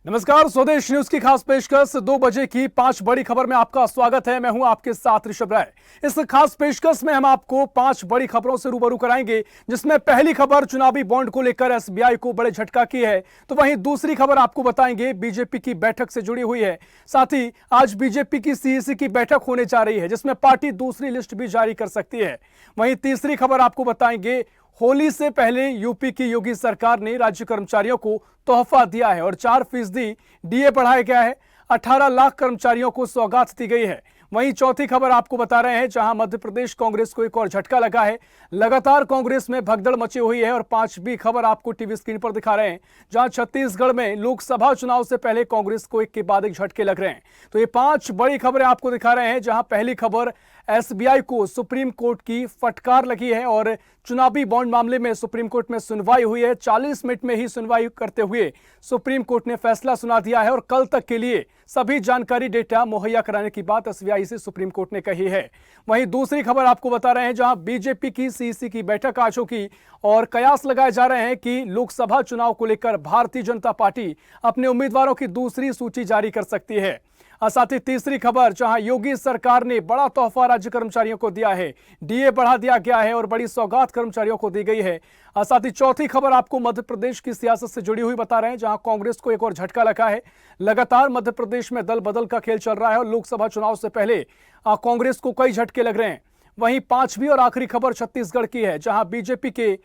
नमस्कार, स्वदेश न्यूज की खास पेशकश 2 बजे की 5 बड़ी खबर में आपका स्वागत है। मैं हूं आपके साथ ऋषभ राय। इस खास पेशकश में हम आपको 5 बड़ी खबरों से रूबरू कराएंगे, जिसमें पहली खबर चुनावी बॉन्ड को लेकर एसबीआई को बड़े झटका की है, तो वहीं दूसरी खबर आपको बताएंगे बीजेपी की बैठक से जुड़ी हुई है। साथ ही आज बीजेपी की सीईसी की बैठक होने जा रही है, जिसमें पार्टी दूसरी लिस्ट भी जारी कर सकती है। वहीं तीसरी खबर आपको बताएंगे होली से पहले यूपी की योगी सरकार ने राज्य कर्मचारियों को तोहफा दिया है और 4% डीए बढ़ाया गया है। 18 लाख कर्मचारियों को सौगात दी गई है। वहीं चौथी खबर आपको बता रहे हैं, जहां मध्य प्रदेश कांग्रेस को एक और झटका लगा है। लगातार कांग्रेस में भगदड़ मची हुई है। और पांचवी खबर आपको टीवी स्क्रीन पर दिखा रहे हैं, जहां छत्तीसगढ़ में लोकसभा चुनाव से पहले कांग्रेस को एक के बाद एक झटके लग रहे हैं। तो ये 5 बड़ी खबरें आपको दिखा रहे हैं, जहां पहली खबर एसबीआई को सुप्रीम कोर्ट की फटकार लगी है और चुनावी बॉन्ड मामले में सुप्रीम कोर्ट में सुनवाई हुई है। 40 मिनट में ही सुनवाई करते हुए सुप्रीम कोर्ट ने फैसला सुना दिया है और कल तक के लिए सभी जानकारी डेटा मुहैया कराने की बात एसबीआई से सुप्रीम कोर्ट ने कही है। वहीं दूसरी खबर आपको बता रहे हैं, जहां बीजेपी की सीईसी की बैठक आज होगी और कयास लगाए जा रहे हैं कि लोकसभा चुनाव को लेकर भारतीय जनता पार्टी अपने उम्मीदवारों की दूसरी सूची जारी कर सकती है। साथ ही तीसरी खबर, जहां योगी सरकार ने बड़ा तोहफा राज्य कर्मचारियों को दिया है, डीए बढ़ा दिया गया है और बड़ी सौगात कर्मचारियों को दी गई है। साथ ही चौथी खबर आपको मध्य प्रदेश की सियासत से जुड़ी हुई बता रहे हैं, जहां कांग्रेस को एक और झटका लगा है। लगातार मध्य प्रदेश में दल बदल का खेल चल रहा है और लोकसभा चुनाव से पहले कांग्रेस को कई झटके लग रहे हैं। वहीं पांचवी और आखिरी खबर छत्तीसगढ़ की है, जहां बीजेपी के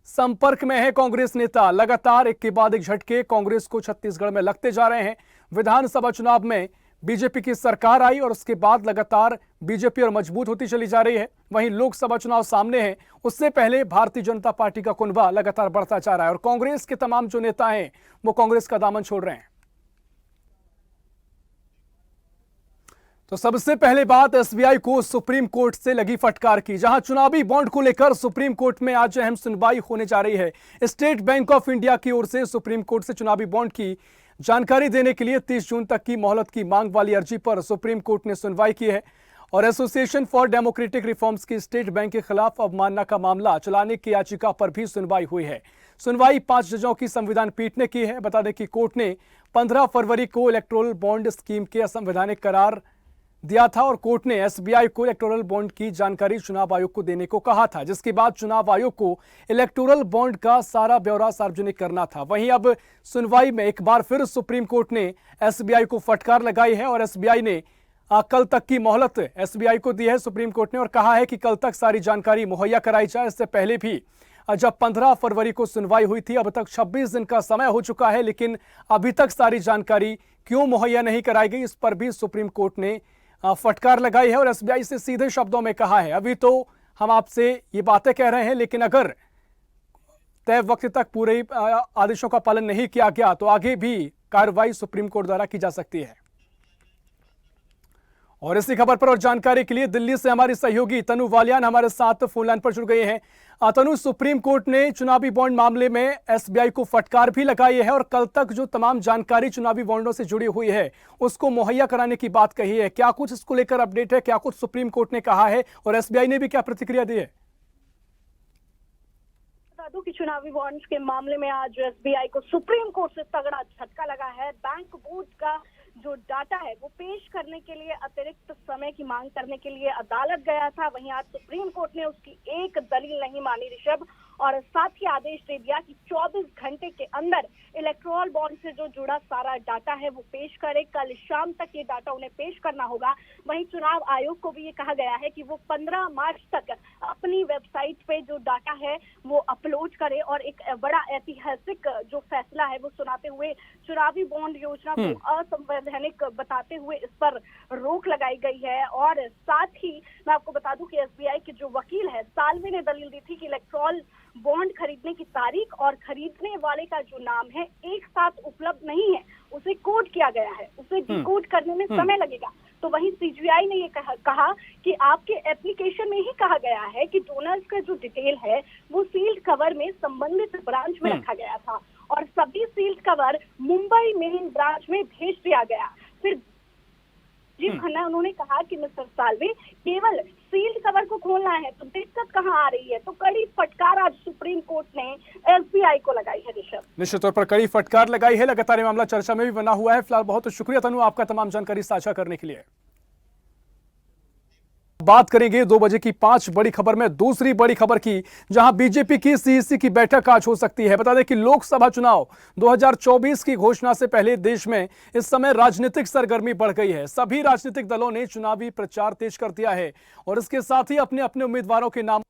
संपर्क में है कांग्रेस नेता। लगातार एक के बाद एक झटके कांग्रेस को छत्तीसगढ़ में लगते जा रहे हैं। विधानसभा चुनाव में बीजेपी की सरकार आई और उसके बाद लगातार बीजेपी और मजबूत होती चली जा रही है। वहीं लोकसभा चुनाव सामने है, उससे पहले भारतीय जनता पार्टी का कुनबा लगातार बढ़ता जा रहा है और कांग्रेस के तमाम जो नेता हैं वो कांग्रेस का दामन छोड़ रहे हैं। तो सबसे पहले बात एसबीआई को सुप्रीम कोर्ट से लगी फटकार की, जहां चुनावी बॉन्ड को लेकर सुप्रीम कोर्ट में आज अहम सुनवाई होने जा रही है। स्टेट बैंक ऑफ इंडिया की ओर से सुप्रीम कोर्ट से चुनावी बॉन्ड की जानकारी देने के लिए 30 जून तक की मोहलत की मांग वाली अर्जी पर सुप्रीम कोर्ट ने सुनवाई की है और एसोसिएशन फॉर डेमोक्रेटिक रिफॉर्म्स की स्टेट बैंक के खिलाफ अवमानना का मामला चलाने की याचिका पर भी सुनवाई हुई है। सुनवाई 5 जजों की संविधान पीठ ने की है। बता दें कि कोर्ट ने 15 फरवरी को इलेक्टोरल बॉन्ड स्कीम के असंवैधानिक करार दिया था और कोर्ट ने एसबीआई को इलेक्टोरल बॉन्ड की जानकारी चुनाव आयोग को देने को कहा था, जिसके बाद चुनाव आयोग को इलेक्टोरल बॉन्ड का सारा ब्यौरा सार्वजनिक करना था। वहीं अब सुनवाई में एक बार फिर सुप्रीम कोर्ट ने एसबीआई को फटकार लगाई है और एसबीआई ने कल तक की मोहलत एसबीआई को दी है सुप्रीम कोर्ट ने और कहा है कि कल तक सारी जानकारी मुहैया कराई जाए। इससे पहले भी जब 15 फरवरी को सुनवाई हुई थी, अब तक 26 दिन का समय हो चुका है, लेकिन अभी तक सारी जानकारी क्यों मुहैया नहीं कराई गई, इस पर भी सुप्रीम कोर्ट ने फटकार लगाई है और एसबीआई से सीधे शब्दों में कहा है, अभी तो हम आपसे ये बातें कह रहे हैं, लेकिन अगर तय वक्त तक पूरे आदेशों का पालन नहीं किया गया तो आगे भी कार्रवाई सुप्रीम कोर्ट द्वारा की जा सकती है। और इसी खबर पर और जानकारी के लिए दिल्ली से हमारी सहयोगी तनु वालियान हमारे साथ फोन लाइन पर जुड़ गए हैं। तनु, सुप्रीम कोर्ट ने चुनावी बॉन्ड मामले में एसबीआई को फटकार भी लगाई है और कल तक जो तमाम जानकारी चुनावी बॉन्डों से जुड़ी हुई है उसको मुहैया कराने की बात कही है। क्या कुछ इसको लेकर अपडेट है, क्या कुछ सुप्रीम कोर्ट ने कहा है और एसबीआई ने भी क्या प्रतिक्रिया दी है? बता दूं कि चुनावी बॉन्ड्स के मामले में आज एसबीआई को सुप्रीम कोर्ट से तगड़ा झटका लगा है। बैंक बोर्ड का जो डाटा है वो पेश करने के लिए अतिरिक्त समय की मांग करने के लिए अदालत गया था। वहीं आज सुप्रीम कोर्ट ने उसकी एक दलील नहीं मानी ऋषभ, और साथ ही आदेश दे दिया कि 24 घंटे के अंदर इलेक्टोरल बॉन्ड से जो जुड़ा सारा डाटा है वो पेश करे। कल शाम तक ये डाटा उन्हें पेश करना होगा। वहीं चुनाव आयोग को भी ये कहा गया है कि वो 15 मार्च तक अपनी वेबसाइट पे जो डाटा है वो अपलोड करे और एक बड़ा ऐतिहासिक जो फैसला है वो सुनाते हुए चुनावी बॉन्ड योजना को असंवैधानिक बताते हुए इस पर रोक लगाई गई है। और साथ ही मैं आपको बता दूं कि एसबीआई के जो वकील है साल्वे ने दलील दी थी कि इलेक्टोरल बॉन्ड खरीदने की तारीख और खरीदने वाले का जो नाम है एक साथ उपलब्ध नहीं है, उसे कोड किया गया है, उसे डिकोड करने में समय लगेगा। तो वहीं सीजीआई ने ये कहा कि आपके एप्लीकेशन में ही कहा गया है कि डोनर्स का जो डिटेल है वो सील्ड कवर में संबंधित ब्रांच में रखा गया था और सभी sealed cover Mumbai main branch में भेज दिया गया। फिर राजीव खन्ना उन्होंने कहा कि मिस्टर साल्वे केवल सील्ड कवर को खोलना है तो दिक्कत कहाँ आ रही है? तो कड़ी फटकार आज सुप्रीम कोर्ट ने एसबीआई को लगाई है ऋषभ। निश्चित तौर पर कड़ी फटकार लगाई है। लगातार ये मामला चर्चा में भी बना हुआ है। फिलहाल बहुत शुक्रिया तनु, आपका तमाम जानकारी साझा करने के लिए। बात करेंगे 2 बजे की 5 बड़ी खबर में दूसरी बड़ी खबर की, जहां बीजेपी की सीईसी की बैठक आज हो सकती है। बता दें कि लोकसभा चुनाव 2024 की घोषणा से पहले देश में इस समय राजनीतिक सरगर्मी बढ़ गई है। सभी राजनीतिक दलों ने चुनावी प्रचार तेज कर दिया है और इसके साथ ही अपने अपने उम्मीदवारों के नाम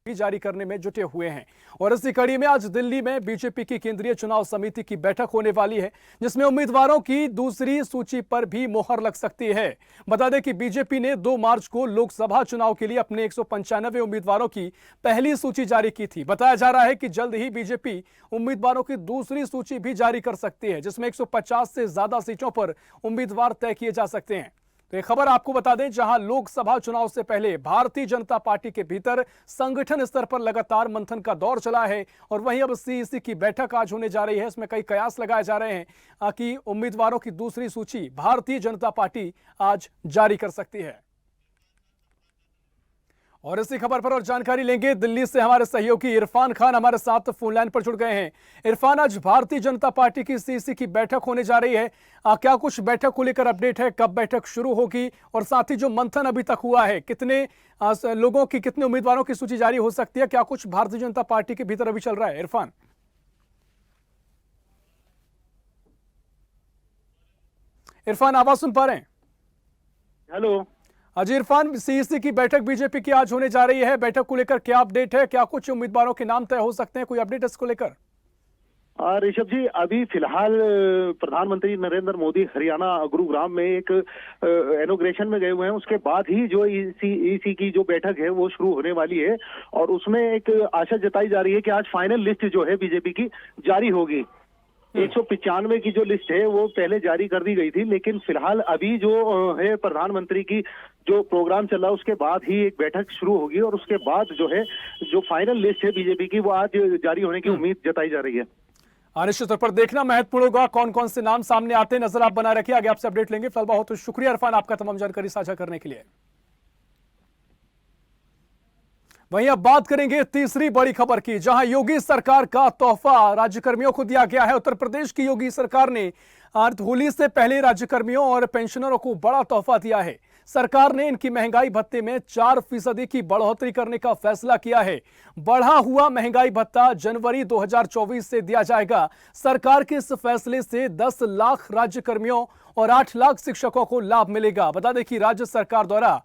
भी जारी करने में जुटे हुए हैं। और इसी कड़ी में आज दिल्ली में बीजेपी की केंद्रीय चुनाव समिति की बैठक होने वाली है, जिसमें उम्मीदवारों की दूसरी सूची पर भी मोहर लग सकती है। बता दें कि बीजेपी ने 2 मार्च को लोकसभा चुनाव के लिए अपने 195 उम्मीदवारों की पहली सूची जारी की थी। बताया जा रहा है कि जल्द ही बीजेपी उम्मीदवारों की दूसरी सूची भी जारी कर सकती है, जिसमें 150 से ज्यादा सीटों पर उम्मीदवार तय किए जा सकते हैं। तो ये खबर आपको बता दें, जहां लोकसभा चुनाव से पहले भारतीय जनता पार्टी के भीतर संगठन स्तर पर लगातार मंथन का दौर चला है और वहीं अब सीईसी की बैठक आज होने जा रही है। इसमें कई कयास लगाए जा रहे हैं कि उम्मीदवारों की दूसरी सूची भारतीय जनता पार्टी आज जारी कर सकती है। और इसी खबर पर और जानकारी लेंगे, दिल्ली से हमारे सहयोगी इरफान खान हमारे साथ फोन लाइन पर जुड़ गए हैं। इरफान, आज भारतीय जनता पार्टी की सीईसी की बैठक होने जा रही है, क्या कुछ बैठक को लेकर अपडेट है? कब बैठक शुरू होगी और साथ ही जो मंथन अभी तक हुआ है, कितने लोगों की, कितने उम्मीदवारों की सूची जारी हो सकती है? क्या कुछ भारतीय जनता पार्टी के भीतर अभी चल रहा है? इरफान आवाज सुन पा रहे हैं? हेलो अजी इरफान, सीईसी की बैठक बीजेपी की आज होने जा रही है, बैठक को लेकर क्या अपडेट है? क्या कुछ उम्मीदवारों के नाम तय हो सकते हैं? कोई अपडेट इसको लेकर? ऋषभ जी, अभी फिलहाल प्रधानमंत्री नरेंद्र मोदी हरियाणा गुरुग्राम में एक इनॉग्रेशन में गए हुए हैं। उसके बाद ही जो ईसी की जो बैठक है वो शुरू होने वाली है और उसमें एक आशा जताई जा रही है कि आज फाइनल लिस्ट जो है बीजेपी की जारी होगी। 195 की जो लिस्ट है वो पहले जारी कर दी गई थी, लेकिन फिलहाल अभी जो है प्रधानमंत्री की जो प्रोग्राम चल रहा है उसके बाद ही एक बैठक शुरू होगी और उसके बाद जो है जो फाइनल लिस्ट है बीजेपी की वो आज जारी होने की उम्मीद जताई जा रही है। निश्चित तौर पर देखना महत्वपूर्ण होगा कौन कौन से नाम सामने आते हैं। नजर आप बना रखिए, आगे आपसे अपडेट लेंगे। फिलहाल बहुत शुक्रिया इरफान, आपका तमाम जानकारी साझा करने के लिए। वहीं अब बात करेंगे तीसरी बड़ी खबर की, जहां योगी सरकार का तोहफा राज्यकर्मियों को दिया गया है। उत्तर प्रदेश की योगी सरकार ने होली से पहले राज्यकर्मियों और पेंशनरों को बड़ा तोहफा दिया है। सरकार ने इनकी महंगाई भत्ते में 4% की बढ़ोतरी करने का फैसला किया है। बढ़ा हुआ महंगाई भत्ता जनवरी 2024 से दिया जाएगा। सरकार के इस फैसले से 10 लाख राज्यकर्मियों और 8 लाख शिक्षकों को लाभ मिलेगा। बता दें कि राज्य सरकार द्वारा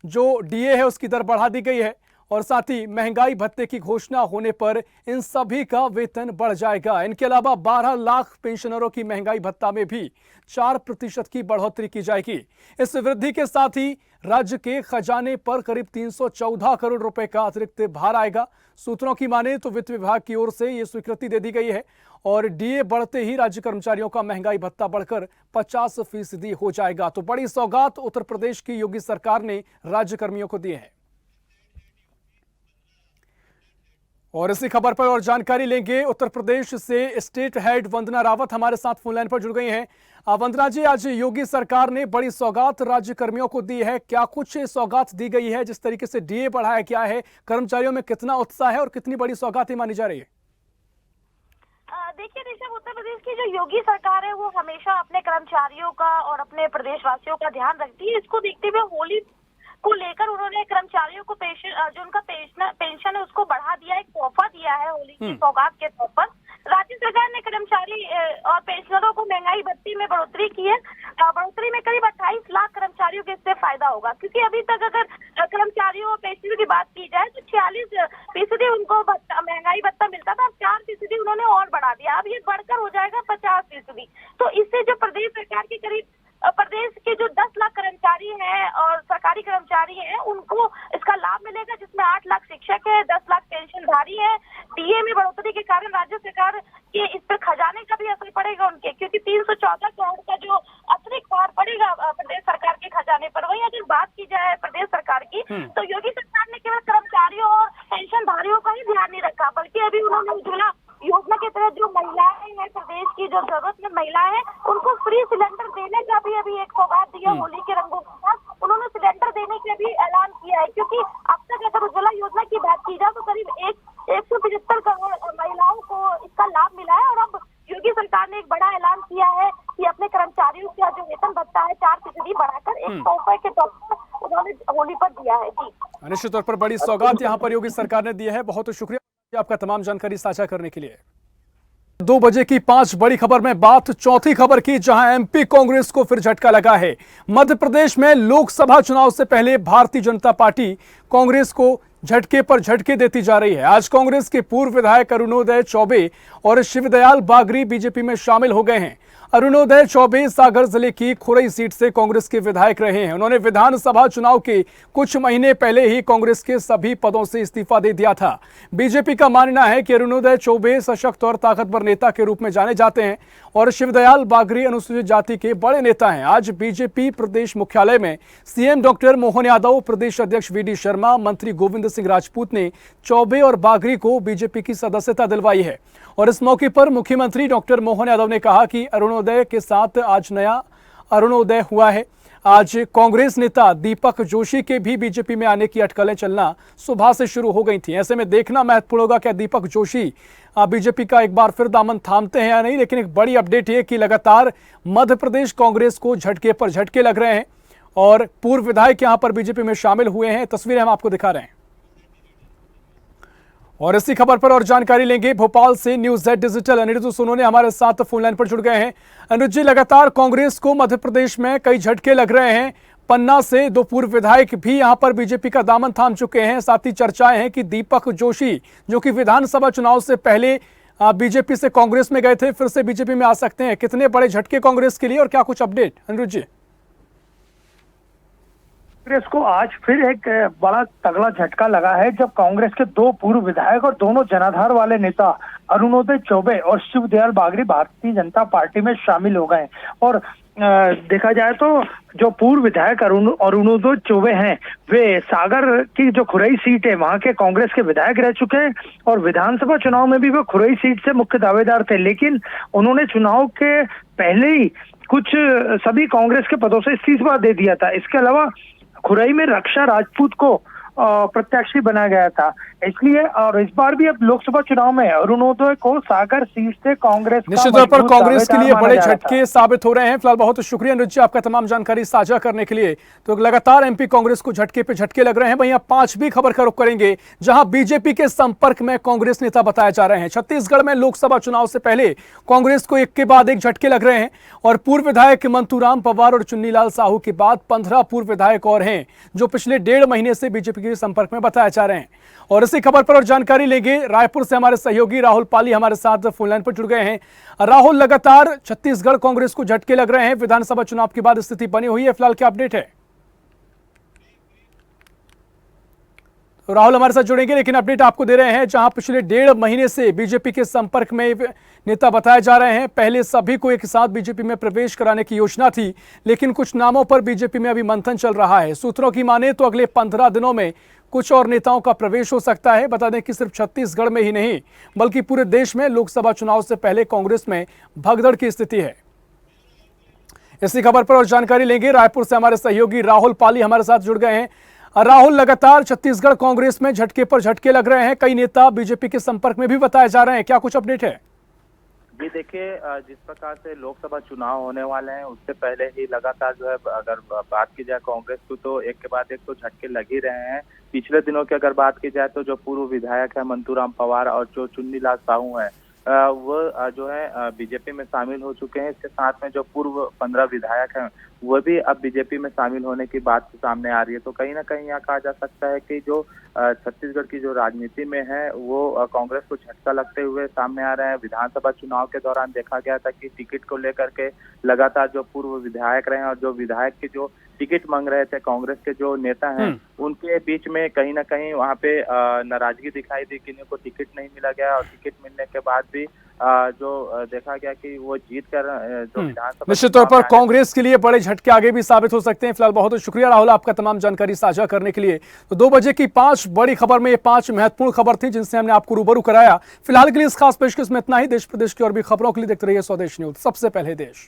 जो डीए है उसकी दर बढ़ा दी गई है और साथ ही महंगाई भत्ते की घोषणा होने पर इन सभी का वेतन बढ़ जाएगा। इनके अलावा 12 लाख पेंशनरों की महंगाई भत्ता में भी 4% की बढ़ोतरी की जाएगी। इस वृद्धि के साथ ही राज्य के खजाने पर करीब 314 करोड़ रुपए का अतिरिक्त भार आएगा। सूत्रों की माने तो वित्त विभाग की ओर से यह स्वीकृति दे दी गई है और डीए बढ़ते ही राज्य कर्मचारियों का महंगाई भत्ता बढ़कर 50% हो जाएगा। तो बड़ी सौगात उत्तर प्रदेश की योगी सरकार ने राज्य कर्मियों को दी है। और इसी खबर पर और जानकारी लेंगे, उत्तर प्रदेश से स्टेट हेड वंदना रावत हमारे साथ फोन लाइन पर जुड़ गई हैं। वंदना जी, आज योगी सरकार ने बड़ी सौगात राज्य कर्मियों को दी है, क्या कुछ सौगात दी गई है? जिस तरीके से डीए बढ़ाया गया है, कर्मचारियों में कितना उत्साह है और कितनी बड़ी सौगात मानी जा रही है? देखिए ऋषभ, उत्तर प्रदेश की जो योगी सरकार है वो हमेशा अपने कर्मचारियों का और अपने प्रदेशवासियों का ध्यान रखती है। इसको देखते हुए होली को लेकर उन्होंने कर्मचारियों को जो उनका पेंशन है उसको बढ़ा दिया, एक तोहफा दिया है होली की सौगात के तौर पर। राज्य सरकार ने कर्मचारी और पेंशनरों को महंगाई भत्ते में बढ़ोतरी की है। बढ़ोतरी में करीब 28 लाख कर्मचारियों के इससे फायदा होगा, क्योंकि अभी तक अगर कर्मचारियों और पेंशनरों की बात की जाए तो 46% उनको महंगाई भत्ता मिलता था, अब 4% उन्होंने और बढ़ा दिया। अब ये बढ़कर हो जाएगा 50%। तो इससे जो प्रदेश सरकार के करीब प्रदेश के जो 10 लाख कर्मचारी हैं और सरकारी कर्मचारी हैं उनको इसका लाभ मिलेगा, जिसमें 8 लाख शिक्षक है, 10 लाख पेंशनधारी है। डीए में बढ़ोतरी के कारण राज्य सरकार के इस पर खजाने का भी असर पड़ेगा उनके, क्योंकि 314 करोड़ का जो अतिरिक्त भार पड़ेगा प्रदेश सरकार के खजाने पर। वहीं अगर बात की जाए प्रदेश सरकार की तो योगी सरकार ने केवल कर्मचारियों और पेंशनधारियों का ही ध्यान नहीं रखा, बल्कि अभी उन्होंने उज्ज्वला योजना के तहत जो महिलाएं हैं, प्रदेश की जो जरूरतमंद महिलाएं हैं, उनको फ्री सिलेंडर देने का भी अभी एक सौगात दिया होली के रंगों के साथ। उन्होंने सिलेंडर देने का भी ऐलान किया है, क्योंकि एक तोहफे के तौर पर उन्होंने होली पर दिया है। जी निश्चित तौर पर बड़ी सौगात यहाँ पर योगी सरकार ने दी है। बहुत शुक्रिया आपका तमाम जानकारी साझा करने के लिए। 2 बजे की 5 बड़ी खबर में बात चौथी खबर की, जहां एमपी कांग्रेस को फिर झटका लगा है। मध्य प्रदेश में लोकसभा चुनाव से पहले भारतीय जनता पार्टी कांग्रेस को झटके पर झटके देती जा रही है। आज कांग्रेस के पूर्व विधायक अरुणोदय चौबे और शिवदयाल बागरी बीजेपी में शामिल हो गए हैं। अरुणोदय चौबे सागर जिले की खुरई सीट से कांग्रेस के विधायक रहे हैं। उन्होंने विधानसभा चुनाव के कुछ महीने पहले ही कांग्रेस के सभी पदों से इस्तीफा दे दिया था। बीजेपी का मानना है कि अरुणोदय चौबे सशक्त और ताकतवर नेता के रूप में जाने जाते हैं और शिवदयाल बागरी अनुसूचित जाति के बड़े नेता हैं। आज बीजेपी प्रदेश मुख्यालय में सीएम डॉक्टर मोहन यादव, प्रदेश अध्यक्ष वीडी शर्मा, मंत्री गोविंद सिंह राजपूत ने चौबे और बागरी को बीजेपी की सदस्यता दिलवाई है। और इस मौके पर मुख्यमंत्री डॉक्टर मोहन यादव ने कहा कि अरुणोदय के साथ आज नया अरुणोदय हुआ है। आज कांग्रेस नेता दीपक जोशी के भी बीजेपी में आने की अटकलें चलना सुबह से शुरू हो गई थी। ऐसे में देखना महत्वपूर्ण होगा कि दीपक जोशी बीजेपी का एक बार फिर दामन थामते हैं या नहीं। लेकिन एक बड़ी अपडेट ये कि लगातार मध्य प्रदेश कांग्रेस को झटके पर झटके लग रहे हैं और पूर्व विधायक यहां पर बीजेपी में शामिल हुए हैं। तस्वीरें हम आपको दिखा रहे हैं और इसी खबर पर और जानकारी लेंगे भोपाल से news Z digital Anirudh Sonone हमारे साथ फोन लाइन पर जुड़ गए हैं। अनिरुद्ध जी, लगातार कांग्रेस को मध्य प्रदेश में कई झटके लग रहे हैं। पन्ना से 2 पूर्व विधायक भी यहां पर बीजेपी का दामन थाम चुके हैं। साथ ही चर्चाएं हैं कि दीपक जोशी, जो कि विधानसभा चुनाव से पहले बीजेपी से कांग्रेस में गए थे, फिर से बीजेपी में आ सकते हैं। कितने बड़े झटके कांग्रेस के लिए और क्या कुछ अपडेट अनिरुद्ध जी? कांग्रेस को आज फिर एक बड़ा तगड़ा झटका लगा है जब कांग्रेस के 2 पूर्व विधायक और दोनों जनाधार वाले नेता अरुणोदय चौबे और शिवदयाल बागरी भारतीय जनता पार्टी में शामिल हो गए। और देखा जाए तो जो पूर्व विधायक अरुणोदय चौबे हैं, वे सागर की जो खुरई सीट है वहां के कांग्रेस के विधायक रह चुके हैं और विधानसभा चुनाव में भी वो खुरई सीट से मुख्य दावेदार थे। लेकिन उन्होंने चुनाव के पहले ही कुछ सभी कांग्रेस के पदों से इस्तीफा दे दिया था। इसके अलावा खुरई में रक्षा राजपूत को प्रत्याशी बनाया गया था। इसलिए और इस बार भी अब लोकसभा चुनाव में अरुणोदय को सागर सीट से कांग्रेस निश्चित तौर पर कांग्रेस के लिए बड़े झटके साबित हो रहे हैं। फिलहाल बहुत शुक्रिया अनिरुद्ध जी आपका तमाम जानकारी साझा करने के लिए। तो लगातार एमपी कांग्रेस को झटके पे झटके लग रहे हैं। वहीं 5वीं खबर का रुख करेंगे, जहां बीजेपी के संपर्क में कांग्रेस नेता बताए जा रहे हैं। छत्तीसगढ़ में लोकसभा चुनाव से पहले कांग्रेस को एक के बाद एक झटके लग रहे हैं और पूर्व विधायक मंतूराम पवार और चुन्नीलाल साहू के बाद 15 पूर्व विधायक और हैं जो पिछले 1.5 महीने से बीजेपी के संपर्क में बताए जा रहे हैं। और इसी खबर पर और जानकारी लेंगे रायपुर से हमारे सहयोगी राहुल पाली हमारे साथ फोन लाइन पर जुड़ गए हैं। राहुल, लगातार छत्तीसगढ़ कांग्रेस को झटके लग रहे हैं। विधानसभा चुनाव के बाद स्थिति बनी हुई है, फिलहाल क्या अपडेट है? तो राहुल हमारे साथ जुड़ेंगे, लेकिन अपडेट आपको दे रहे हैं जहां पिछले 1.5 महीने से बीजेपी के संपर्क में नेता बताए जा रहे हैं। पहले सभी को एक साथ बीजेपी में प्रवेश कराने की योजना थी, लेकिन कुछ नामों पर बीजेपी में अभी मंथन चल रहा है। सूत्रों की माने तो अगले 15 दिनों में कुछ और नेताओं का प्रवेश हो सकता है। बता दें कि सिर्फ छत्तीसगढ़ में ही नहीं बल्कि पूरे देश में लोकसभा चुनाव से पहले कांग्रेस में भगदड़ की स्थिति है। इसी खबर पर और जानकारी लेंगे, रायपुर से हमारे सहयोगी राहुल पाली हमारे साथ जुड़ गए हैं। राहुल, लगातार छत्तीसगढ़ कांग्रेस में झटके पर झटके लग रहे हैं। कई नेता बीजेपी के संपर्क में भी बताए जा रहे हैं, क्या कुछ अपडेट है? जी देखिए, जिस प्रकार से लोकसभा चुनाव होने वाले हैं उससे पहले ही लगातार जो है अगर बात की जाए कांग्रेस को तो एक के बाद एक तो झटके लग ही रहे हैं। पिछले दिनों की अगर बात की जाए तो जो पूर्व विधायक है मंतूराम पवार और जो चुन्नीलाल साहू हैं वो जो है बीजेपी में शामिल हो चुके हैं। इसके साथ में जो पूर्व 15 विधायक हैं वो भी अब बीजेपी में शामिल होने की बात सामने आ रही है। तो कहीं ना कहीं यहाँ कहा जा सकता है कि जो छत्तीसगढ़ की जो राजनीति में है वो कांग्रेस को झटका लगते हुए सामने आ रहे हैं। विधानसभा चुनाव के दौरान देखा गया था कि टिकट को लेकर के लगातार जो पूर्व विधायक रहे और जो विधायक की जो टिकट मांग रहे थे कांग्रेस के जो नेता हैं उनके बीच में कहीं ना कहीं वहाँ पे नाराजगी दिखाई दी, किन्हीं को टिकट नहीं मिला गया और टिकट मिलने के बाद भी जो देखा गया कि वो जीत कर जो विधानसभा निश्चित तौर पर कांग्रेस के लिए बड़े झटके आगे भी साबित हो सकते हैं। फिलहाल बहुत शुक्रिया राहुल आपका तमाम जानकारी साझा करने के लिए। तो 2 बजे की 5 बड़ी खबर में ये 5 महत्वपूर्ण खबर थी जिनसे हमने आपको रूबरू कराया। फिलहाल के लिए इस खास पेशकश में इतना ही। देश प्रदेश की और भी खबरों के लिए देखते रहिए स्वदेश न्यूज, सबसे पहले देश।